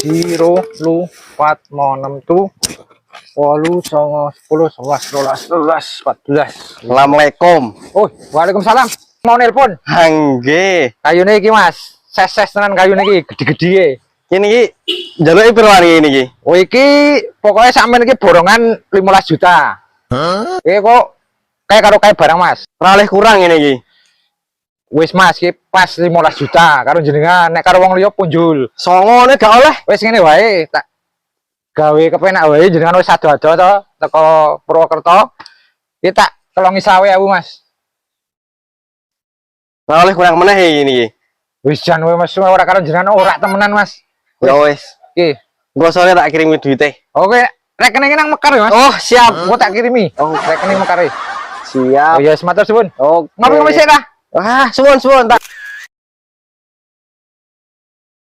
Siro, lu, 4, mau 6 tu, 8, 9, 10, 11, 12, 13, 14. Assalamualaikum. Oh, waalaikumsalam. Mau nelpon? Hangge. Kayune iki, Mas. Ses tenan kayune iki, gede-gede. Kini iki jaluke piro hari ini iki? Oh, iki pokoknya sampean iki borongan 15 juta. Hah? Kok kayak karo kayak barang, Mas. Ralih kurang ini iki. Wis Mas, iki pas 15 juta karo jenengan. Nek karo wong liya punjul. Songone gak oleh. Wis ngene wae, tak gawe kepenak wae jenengan wis ado-ado to teko Purwokerto. Iki tak tolongi 20.000, Mas. Ralih kurang meneh ini iki. Wis jan wae Mas, ora karo jenengan ora temenan, Mas. Ya wis. Iki. Gua sore tak kirimi duite. Oke, rekeningnya nang Mekar ya, Mas. Oh, siap. Gua tak kirimi. Oh, rekening Mekar. Siap. Oh ya, matur suwun. Oke. Ngopi-ngopi sik ta? Wah, suwun tak.